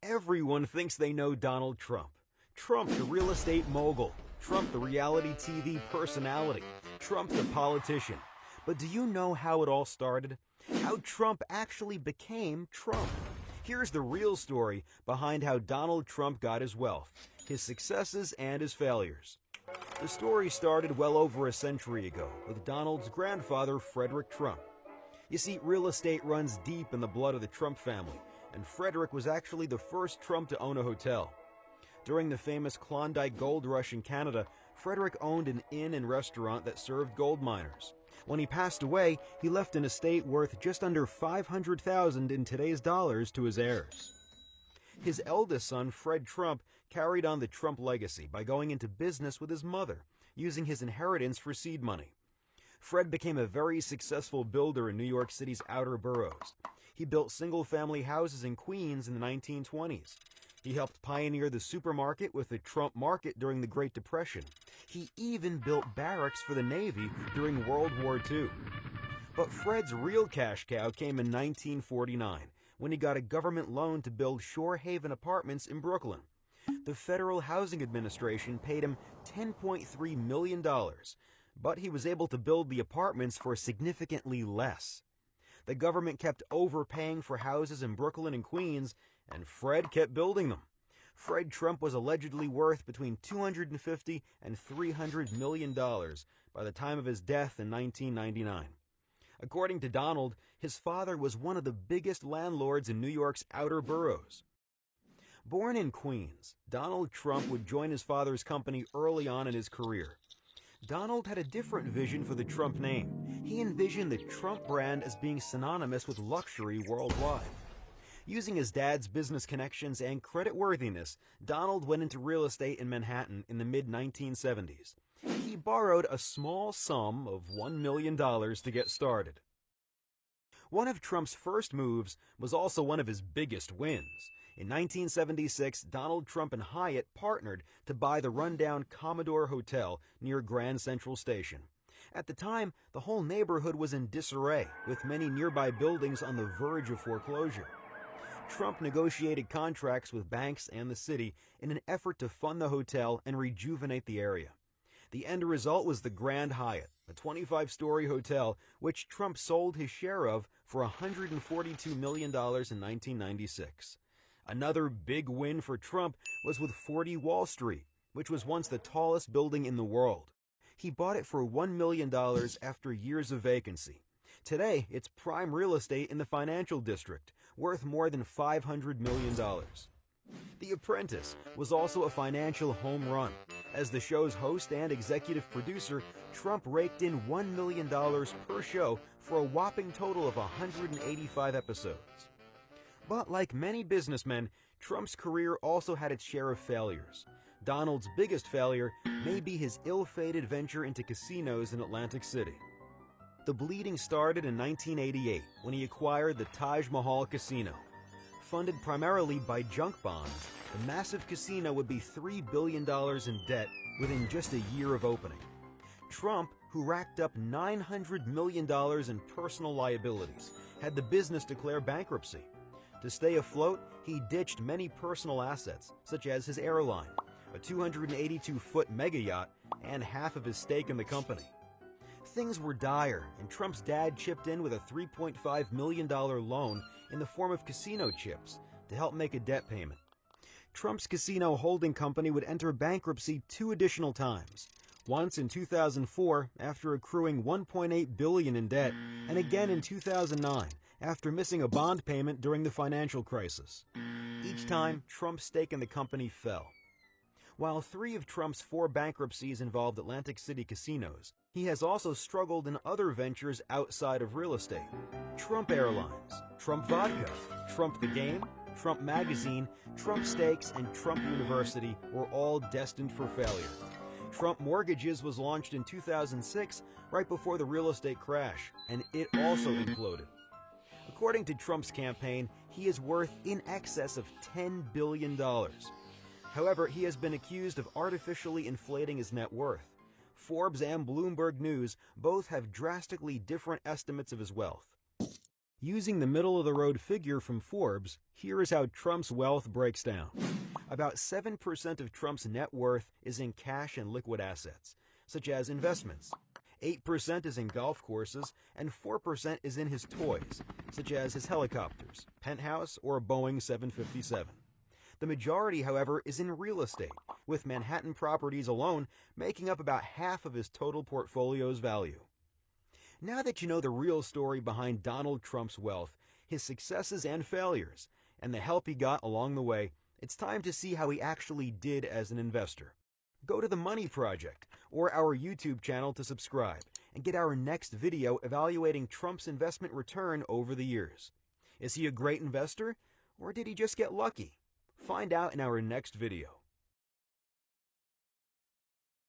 Everyone thinks they know Donald Trump. Trump, the real estate mogul. Trump, the reality TV personality. Trump, the politician. But do you know how it all started? How Trump actually became Trump? Here's the real story behind how Donald Trump got his wealth, his successes and his failures. The story started well over a century ago with Donald's grandfather, Frederick Trump. You see, real estate runs deep in the blood of the Trump family, and Frederick was actually the first Trump to own a hotel. During the famous Klondike Gold Rush in Canada, Frederick owned an inn and restaurant that served gold miners. When he passed away, he left an estate worth just under $500,000 in today's dollars to his heirs. His eldest son, Fred Trump, carried on the Trump legacy by going into business with his mother, using his inheritance for seed money. Fred became a very successful builder in New York City's outer boroughs. He built single-family houses in Queens in the 1920s. He helped pioneer the supermarket with the Trump Market during the Great Depression. He even built barracks for the Navy during World War II. But Fred's real cash cow came in 1949, when he got a government loan to build Shore Haven Apartments in Brooklyn. The Federal Housing Administration paid him $10.3 million, but he was able to build the apartments for significantly less. The government kept overpaying for houses in Brooklyn and Queens, and Fred kept building them. Fred Trump was allegedly worth between $250 and $300 million by the time of his death in 1999. According to Donald, his father was one of the biggest landlords in New York's outer boroughs. Born in Queens, Donald Trump would join his father's company early on in his career. Donald had a different vision for the Trump name. He envisioned the Trump brand as being synonymous with luxury worldwide. Using his dad's business connections and creditworthiness, Donald went into real estate in Manhattan in the mid-1970s. He borrowed a small sum of $1 million to get started. One of Trump's first moves was also one of his biggest wins. In 1976, Donald Trump and Hyatt partnered to buy the rundown Commodore Hotel near Grand Central Station. At the time, the whole neighborhood was in disarray, with many nearby buildings on the verge of foreclosure. Trump negotiated contracts with banks and the city in an effort to fund the hotel and rejuvenate the area. The end result was the Grand Hyatt, a 25-story hotel which Trump sold his share of for $142 million in 1996. Another big win for Trump was with 40 Wall Street, which was once the tallest building in the world. He bought it for $1 million after years of vacancy. Today, it's prime real estate in the financial district, worth more than $500 million. The Apprentice was also a financial home run. As the show's host and executive producer, Trump raked in $1 million per show for a whopping total of 185 episodes. But like many businessmen, Trump's career also had its share of failures. Donald's biggest failure may be his ill-fated venture into casinos in Atlantic City. The bleeding started in 1988 when he acquired the Taj Mahal Casino. Funded primarily by junk bonds, the massive casino would be $3 billion in debt within just a year of opening. Trump, who racked up $900 million in personal liabilities, had the business declare bankruptcy. To stay afloat, he ditched many personal assets, such as his airline, a 282-foot mega yacht, and half of his stake in the company. Things were dire, and Trump's dad chipped in with a $3.5 million loan in the form of casino chips to help make a debt payment. Trump's casino holding company would enter bankruptcy 2 additional times, once in 2004 after accruing $1.8 billion in debt, and again in 2009 after missing a bond payment during the financial crisis. Each time, Trump's stake in the company fell. While 3 of Trump's 4 bankruptcies involved Atlantic City casinos, he has also struggled in other ventures outside of real estate. Trump Airlines, Trump Vodka, Trump the Game, Trump Magazine, Trump Steaks, and Trump University were all destined for failure. Trump Mortgages was launched in 2006, right before the real estate crash, and it also imploded. According to Trump's campaign, he is worth in excess of $10 billion. However, he has been accused of artificially inflating his net worth. Forbes and Bloomberg News both have drastically different estimates of his wealth. Using the middle-of-the-road figure from Forbes, here is how Trump's wealth breaks down. About 7% of Trump's net worth is in cash and liquid assets, such as investments. 8% is in golf courses, and 4% is in his toys, such as his helicopters, penthouse, or a Boeing 757. The majority, however, is in real estate, with Manhattan properties alone making up about half of his total portfolio's value. Now that you know the real story behind Donald Trump's wealth, his successes and failures, and the help he got along the way, it's time to see how he actually did as an investor. Go to The Money Project or our YouTube channel to subscribe and get our next video evaluating Trump's investment return over the years. Is he a great investor, or did he just get lucky? Find out in our next video.